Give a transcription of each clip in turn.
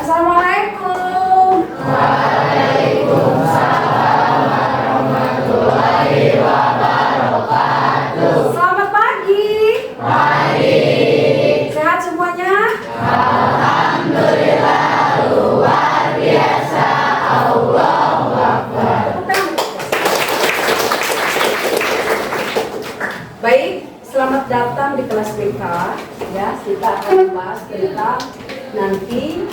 Assalamualaikum. Waalaikumsalam warahmatullahi wabarakatuh. Selamat pagi. Pagi. Sehat semuanya? Alhamdulillah, luar biasa. Allahu Akbar. Baik, selamat datang di kelas BK. Ya, kita akan membahas tentang nanti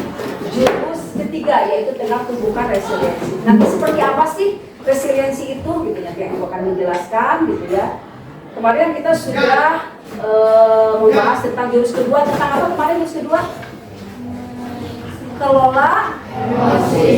jurus ketiga, yaitu tentang tumbuhkan resiliensi. Nanti seperti apa sih resiliensi itu, gitu ya, yang aku akan menjelaskan, gitu ya. Kemarin kita sudah membahas tentang jurus kedua. Tentang apa kemarin jurus kedua? Kelola emosi.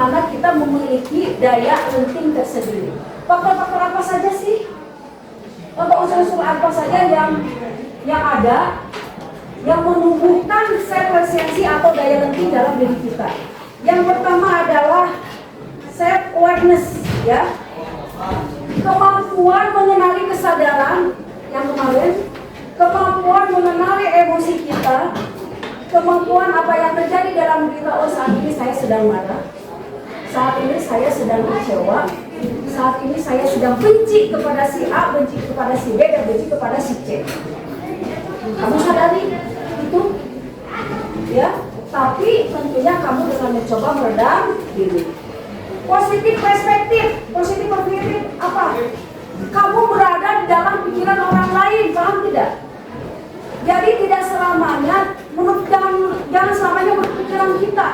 bagaimana kita memiliki daya lenting tersendiri. Faktor-faktor apa saja sih? Atau unsur-unsur apa saja yang ada yang menumbuhkan self resiliency atau daya lenting dalam diri kita? Yang pertama adalah self awareness, ya. Kemampuan mengenali kesadaran yang kemarin, kemampuan mengenali emosi kita, kemampuan apa yang terjadi dalam diri kita. Oh, saat ini saya sedang marah, saat ini saya sedang kecewa, saat ini saya sedang benci kepada si A, benci kepada si B, dan benci kepada si C. Kamu sadari itu? Ya, tapi tentunya kamu dengan mencoba meredam diri. Positif perspektif apa? Kamu berada di dalam pikiran orang lain, paham tidak? Jadi tidak selamanya jangan selamanya berpikiran kita,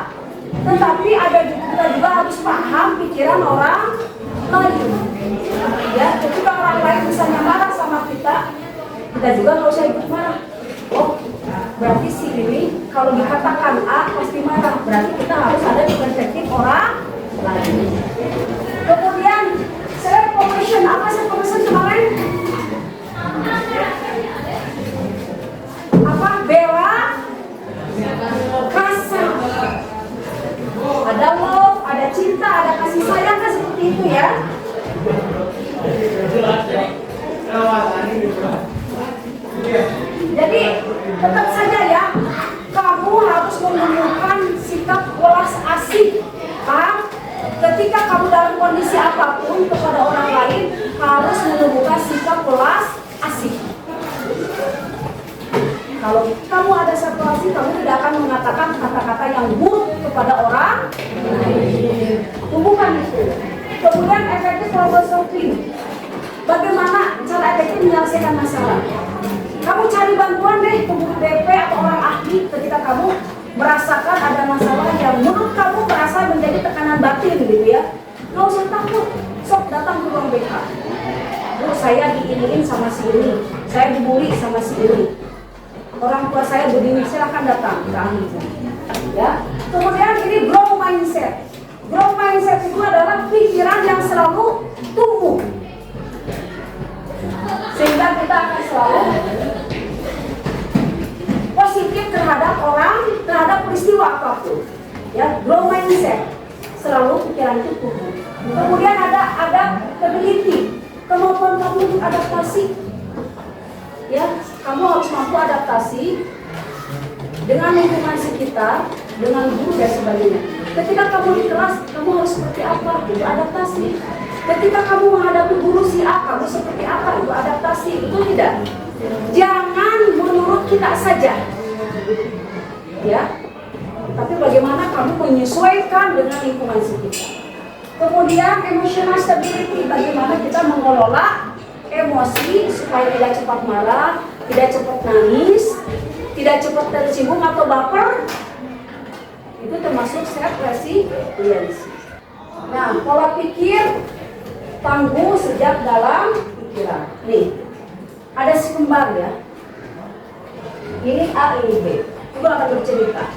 tetapi kita juga harus paham pikiran orang lain. Ya, ketika orang lain misalnya marah sama kita juga nggak usah ikut marah. Oh, berarti si ini kalau dikatakan A pasti marah, berarti kita harus ada di perspektif orang lain. Kemudian self compassion, apa self compassion kemarin? Apa? Bela kasih. Ada love, ada cinta, ada kasih sayang, kan seperti itu ya. Jadi tetap saja ya, kamu harus menunjukkan sikap welas asih. Paham? Ketika kamu dalam kondisi apapun kepada orang lain, harus menunjukkan sikap welas asih. Kalau kamu ada situasi, kamu tidak akan mengatakan kata-kata yang buruk kepada orang lain. Tumbuhkan itu. Kemudian efektif problem solving. Bagaimana cara efektif menyelesaikan masalah? Kamu cari bantuan deh ke guru BP atau orang ahli ketika kamu merasakan ada masalah yang menurut kamu merasa menjadi tekanan batin gitu ya. Nggak usah takut, sok datang ke ruang BK. Bu, saya diiniin sama si ini, saya dibully sama si ini, orang tua saya begini, silahkan datang ke ahli. Ya. Kemudian ini grow mindset. Grow mindset itu adalah pikiran yang selalu tumbuh, sehingga kita akan selalu positif terhadap orang, terhadap peristiwa apapun. Ya, grow mindset, selalu pikiran itu tumbuh. Kemudian ada ability, kemampuan kamu untuk adaptasi. Ya, kamu harus mampu adaptasi dengan lingkungan sekitar, dengan guru dan sebagainya. Ketika kamu di kelas, kamu harus seperti apa? Itu adaptasi. Ketika kamu menghadapi guru si A, kamu seperti apa? Itu adaptasi. Itu tidak. Jangan menurut kita saja. Ya. Tapi bagaimana kamu menyesuaikan dengan lingkungan sekitar. Kemudian emotional stability, bagaimana kita mengelola emosi supaya tidak cepat marah, tidak cepat nangis, tidak cepat tersinggung atau baper. Itu termasuk self resiliency. Nah, pola pikir tangguh sejak dalam pikiran. Nih, ada si kembar ya. Ini A, ini B. Coba akan bercerita.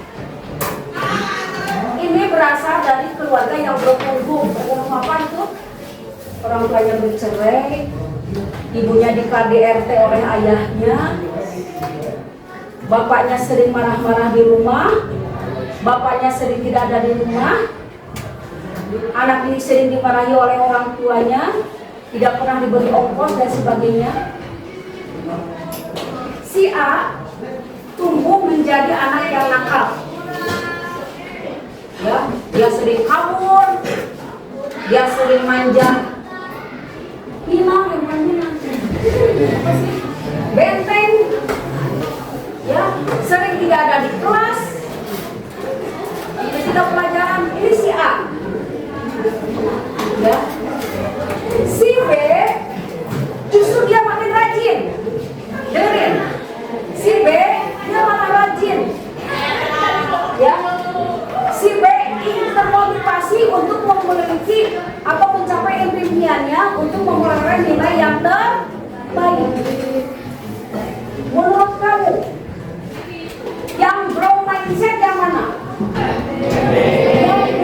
Ini berasal dari keluarga yang broken home. Apa itu? Orang tuanya bercerai, ibunya di KDRT oleh ayahnya, bapaknya sering marah-marah di rumah, bapaknya sering tidak ada di rumah, anak ini sering dimarahi oleh orang tuanya, tidak pernah diberi ongkos dan sebagainya. Si A tumbuh menjadi anak yang nakal. Ya, dia sering kabur, dia sering manja. Hilang emangnya apa sih? Benteng. Ya, sering tidak ada di kelas. Tidak pelajaran. Ini si A. Ya. Si B justru dia makin rajin. Dengerin. Si B dia malah rajin. Ya. Si B ingin termotivasi untuk memiliki atau mencapai impiannya untuk memperoleh nilai yang terbaik. Menurut kamu, yang grow mindset yang mana? Yang B.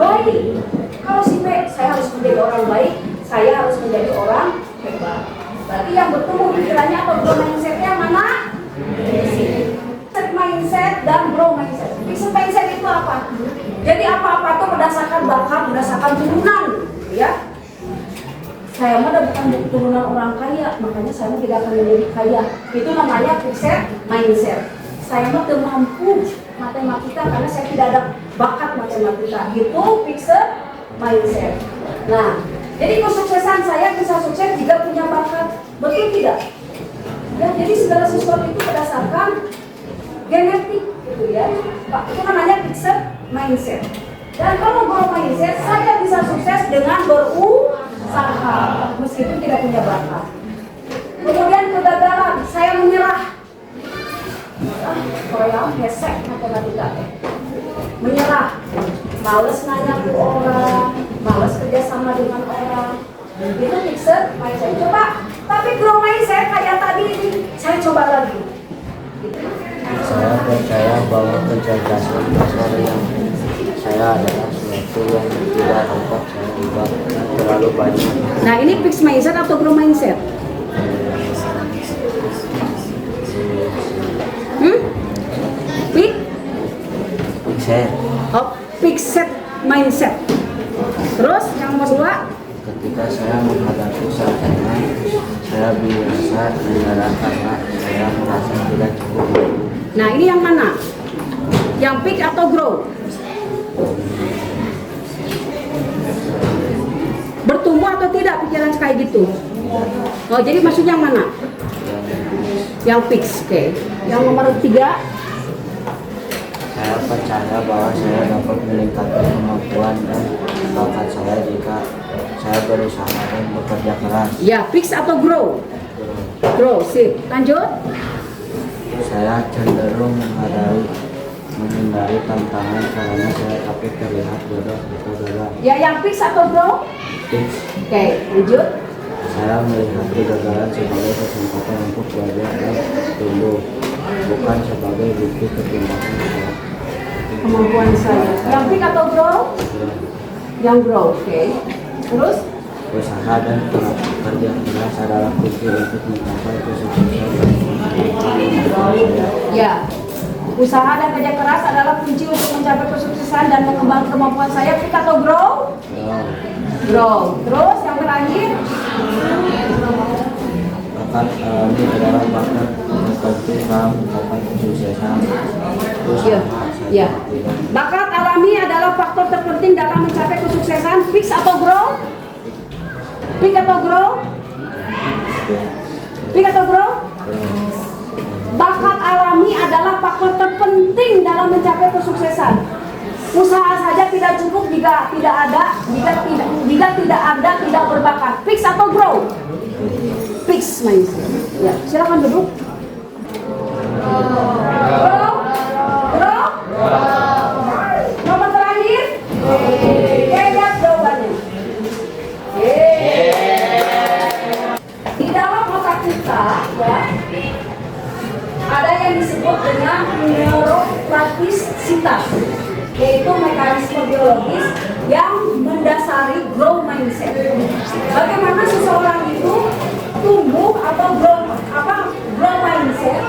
baik. Kalau si B, saya harus menjadi orang baik, saya harus menjadi orang hebat. Berarti yang bertemu pikirannya atau grow mindset-nya mana? Fixed mindset dan grow mindset. Fixed mindset itu apa? Jadi apa-apa itu berdasarkan bakat, berdasarkan turunan, ya. Saya mah bukan turunan orang kaya, makanya saya tidak akan menjadi kaya. Itu namanya fixed mindset. Saya mah tidak mampu matematika karena saya tidak ada bakat matematika. Itu fixed mindset. Nah, jadi kesuksesan saya bisa sukses jika punya bakat, betul tidak? Ya, jadi segala sesuatu itu berdasarkan genetik, gitu ya. Pak, itu namanya fixed mindset. Dan kalau grow mindset, saya bisa sukses dengan berusaha, meskipun tidak punya bakat. Kemudian kegagalan, saya menyerah. Korea, hesek matematika, menyerah. Males nanya ke orang, males kerjasama dengan orang. Itu fixed mindset. Coba, tapi grow mindset kayak tadi ini, saya coba lagi. Saya percaya bahwa kecerdasan dasar yang saya adalah sesuatu yang tidak dapat saya ubah terlalu banyak. Nah, ini fixed mindset atau grow mindset? Fixed. Oh, fixed mindset. Terus yang nomor 2? Ketika saya menghadapi tantangan, saya biasa menyerah karena saya merasa tidak cukup. Nah, ini yang mana? Yang pick atau grow? Bertumbuh atau tidak pikiran kayak gitu? Oh, jadi maksudnya yang mana? Yang fix, oke. Yang nomor 3? Saya percaya bahwa saya dapat meningkatkan kemampuan dan bakat saya jika saya berusaha dan bekerja keras. Ya, fix atau grow? Grow, sip. Lanjut. Saya cenderung menghindari tantangan karena saya takut terlihat bodoh atau gagal. Ya, yang fix atau grow? Fix. Oke, lanjut. Saya melihat kegagalan sebagai kesempatan untuk belajar dan tumbuh, bukan sebagai bukti ketimpangan saya. Kemampuan saya. Yang pick atau grow? Yang grow, oke. Terus? Usaha dan kerja keras adalah kunci untuk mencapai kesuksesan. Ya, usaha dan kerja keras adalah kunci untuk mencapai kesuksesan dan mengembangkan kemampuan saya. Pick atau grow? Grow. Terus yang terakhir? Bakat alami adalah bakat terpenting dalam mencapai kesuksesan. Ya. Bakat alami adalah faktor terpenting dalam mencapai kesuksesan. Fix atau grow? Pick atau grow? Pick atau grow? Bakat alami adalah faktor terpenting dalam mencapai kesuksesan. Usaha saja tidak cukup jika tidak ada tidak berbakat. Fix atau grow? Fix, mindset. Ya, silakan duduk. Grow? Grow? Nomor terakhir? Lihat jawabannya. Di dalam otak kita, ya, ada yang disebut dengan neuroplastisitas, yaitu mekanisme biologis yang mendasari grow mindset. Bagaimana seseorang itu tumbuh atau grow mindset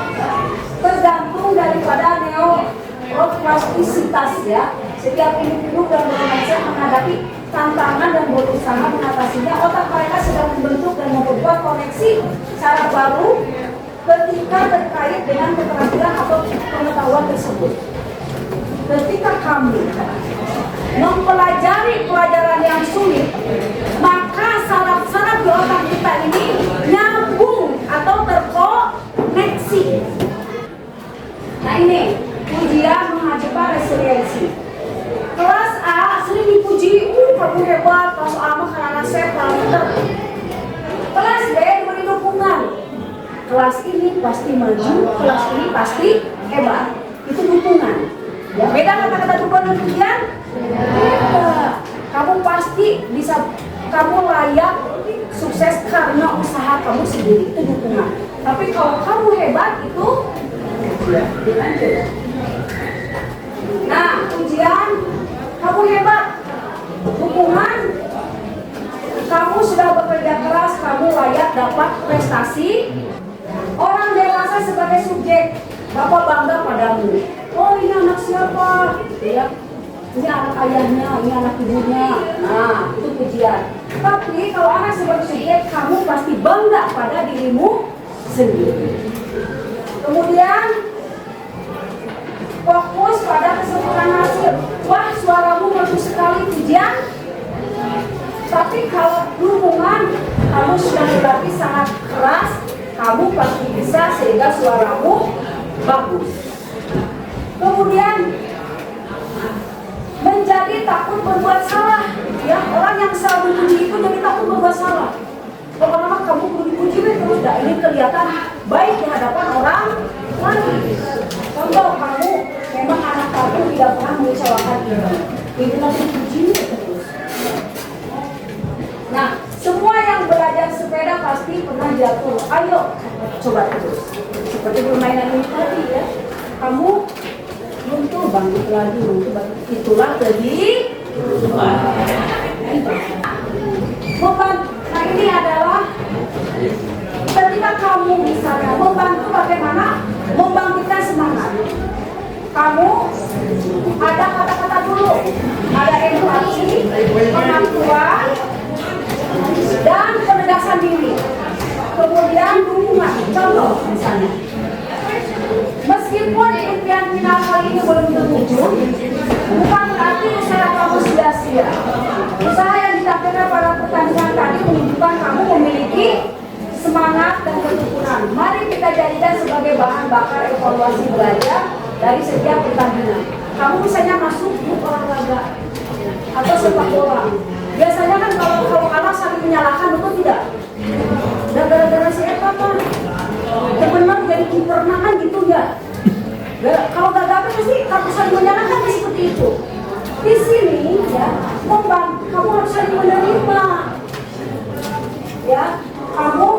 tergantung daripada neuroplastisitas, ya. Setiap individu dan grow mindset menghadapi tantangan dan berusaha mengatasinya. Otak mereka sedang membentuk dan membuat koneksi cara baru ketika terkait dengan keterampilan atau pengetahuan tersebut. Ketika kami mempelajari pelajaran yang sulit, maka saraf-saraf di otak kita ini nyambung atau terkoneksi. Nah, ini ujian menghadapi resiliensi. Kelas A sering dipuji, kamu hebat, kelas A mah karena saya pintar. Kelas B diberi dukungan. Kelas ini pasti maju, kelas ini pasti hebat. Itu dukungan. Ya, beda kata-kata dukungan dan pujian? Beda. Kamu pasti bisa, kamu layak sukses karena usaha kamu sendiri, itu dukungan. Tapi kalau kamu hebat itu dilanjut. Nah, ujian, kamu hebat, dapat prestasi. Orang dewasa sebagai subjek, Bapak bangga padamu. Oh, ini anak siapa? Ya, ini anak ayahnya, ini anak ibunya. Nah, itu pujian. Tapi kalau anak sebagai subjek, kamu pasti bangga pada dirimu sendiri. Kemudian fokus pada kesempurnaan hasil. Wah, suaramu bagus sekali, pujian. Tapi kalau dukungan, kamu sudah berlatih sangat keras, kamu pasti bisa sehingga suaramu bagus. Kemudian menjadi takut berbuat salah. Ya, orang yang selalu dipuji itu jadi takut berbuat salah. Lama-lama kamu perlu dipuji terus, dah ini kelihatan baik di hadapan orang lain. Contoh, kamu memang anak kamu tidak pernah mengecewakan ibu, ibu nanti puji terus. Nah, semua yang belajar sepeda pasti pernah jatuh. Ayo, coba terus. Seperti permainan ini tadi ya. Kamu runtuh, bangkit lagi, runtuh, bangkit. Itulah tadi. Nah, ini adalah ketika kamu misalnya membantu bagaimana membangkitkan semangat. Kamu ada kata-kata dulu, ada empati, pengakuan, dan penegasan diri. Kemudian dukungan. Contoh misalnya, meskipun impian final kali ini belum terwujud, bukan berarti usaha kamu sia-sia. Usaha yang ditampilkan pada pertandingan tadi menunjukkan kamu memiliki semangat dan ketekunan. Mari kita jadikan sebagai bahan bakar evaluasi belajar dari setiap pertandingan. Kamu misalnya masuk grup olahraga atau sepak bola. Biasanya kan kalau kalah saling menyalahkan, betul tidak? Dan gara-gara siapa kan? Benar jadi kiper kan gitu ya. Kalau gagal pasti kamu saling menyalahkan seperti itu. Di sini ya, kamu harus saling menerima. Ya, kamu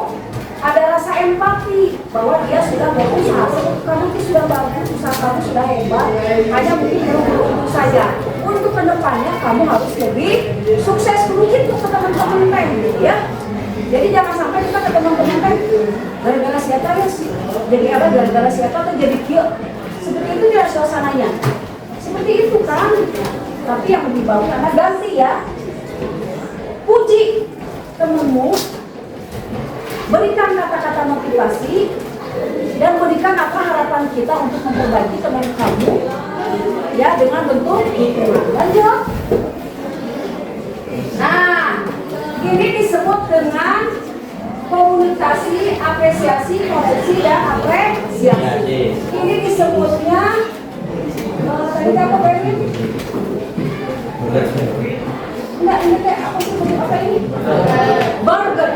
ada rasa empati bahwa dia sudah berusaha. Kamu sudah bagus, usaha kamu sudah hebat. Hanya mungkin belum saja. Untuk kedepannya kamu harus lebih sukses mungkin untuk teman-teman lain, gitu ya. Jadi jangan sampai kita ke teman-teman kan gara-gara siapa ya sih? Jadi apa? Gara-gara siapa atau jadi kia? Seperti itu dia suasananya. Seperti itu kan. Tapi yang lebih bagus karena ganti ya. Puji temanmu, berikan kata-kata motivasi, dan berikan apa harapan kita untuk memperbaiki teman kamu ya dengan bentuk dukungan. Lanjut. Nah, ini disebut dengan komunikasi, apresiasi, koreksi, dan apresiasi. Ini disebutnya tadi apa Berlin? Enggak, ini kayak apa sih? Apa ini? Burger.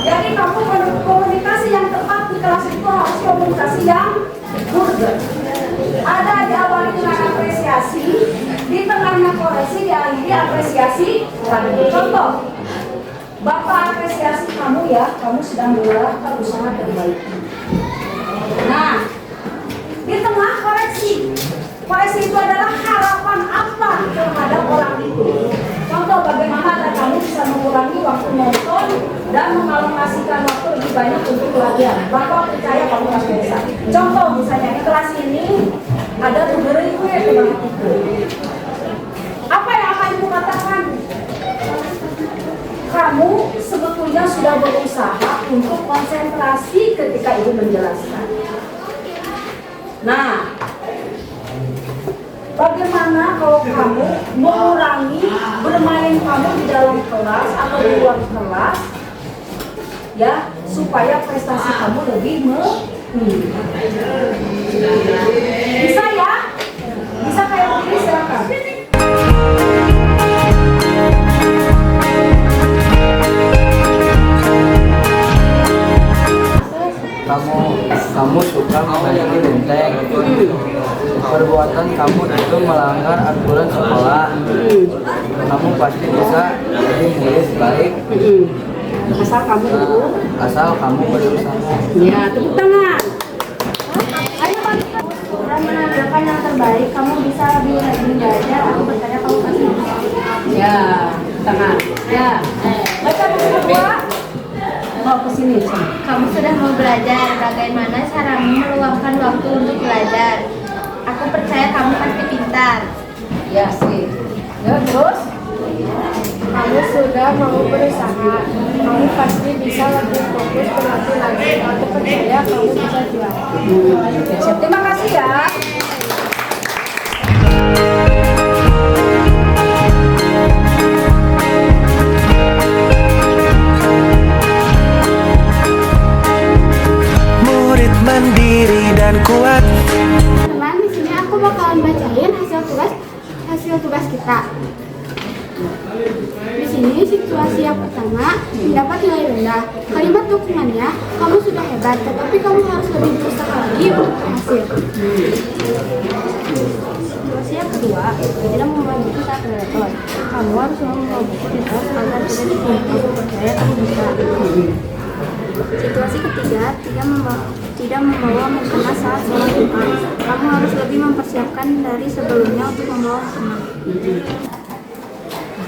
Jadi kamu komunikasi yang tepat di kelas itu harus komunikasi yang burger. Ada diawali dengan apresiasi, di tengahnya koreksi, diakhiri apresiasi. Contoh, Bapak apresiasi kamu ya, kamu sedang mengerahkan usaha terbaik. Nah, di tengah koreksi. Koreksi itu adalah harapan apa terhadap orang itu. Contoh, bagaimana kamu bisa mengurangi waktu nonton dan mengalokasikan waktu lebih banyak untuk belajar. Bapak percaya kamu pasti bisa. Contoh misalnya di kelas ini ada tutor ibu ya teman itu. Apa yang akan ibu katakan? Kamu sebetulnya sudah berusaha untuk konsentrasi ketika ibu menjelaskan. Nah, bagaimana kalau kamu mengurangi bermain kamu di dalam kelas atau di luar kelas, ya, supaya prestasi kamu lebih bisa ya? Bisa kayak begini, silakan. Kamu suka menaiki benteng. Perbuatan kamu itu melanggar aturan sekolah. Kamu pasti bisa jadi murid baik. Asal kamu berusaha. Ya, tepuk tangan. Ayo bangkit. Dan menandakan yang terbaik, kamu bisa lebih rajin belajar. Aku percaya kamu pasti bisa. Ya, tangan. Ya. Baca buku kedua. Mau ke sini, Chan. Kamu sudah mau belajar. Bagaimana caramu meluangkan waktu untuk belajar? Aku percaya kamu pasti pintar. Ya sih. Ya, terus? Kamu sudah mau berusaha. Kamu pasti bisa lebih fokus berlatih lagi. Aku percaya kamu bisa juara. Siap, terima kasih ya. Murid mandiri dan kuat. Teman, di sini aku bakalan bacain hasil tugas kita. Di sini situasi yang pertama mendapat nilai rendah. Kalimat dukungannya, kamu sudah hebat, tetapi kamu harus lebih berusaha lagi untuk berhasil. Situasi yang kedua, tidak membawa buku saat maraton. Kamu harus membawa buku di tas agar tidak dibuang. Aku percaya kamu bisa. Situasi ketiga, tidak membawa mukena saat sholat Jumat. Kamu harus lebih mempersiapkan dari sebelumnya untuk membawa mukena.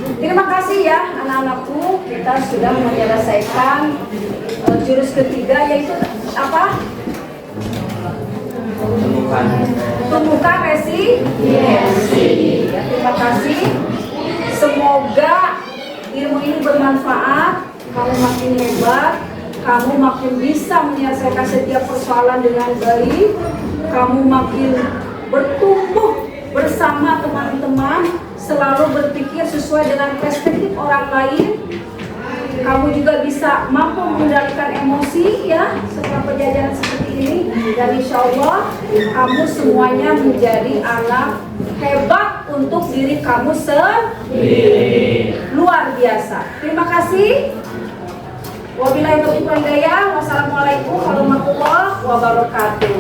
Terima kasih ya anak-anakku. Kita sudah menyelesaikan jurus ketiga, yaitu apa? Tumbuhkan resiliensi. Ya, terima kasih. Semoga ilmu ini bermanfaat. Kamu makin hebat. Kamu makin bisa menyelesaikan setiap persoalan dengan baik. Kamu makin bertumbuh bersama teman-teman, selalu berpikir sesuai dengan perspektif orang lain. Kamu juga bisa mampu mengendalikan emosi ya setelah pembelajaran seperti ini. Dan insya Allah kamu semuanya menjadi anak hebat untuk diri kamu sendiri. Luar biasa. Terima kasih. Wabillahi taufiq wal hidayah. Wassalamualaikum warahmatullahi wabarakatuh.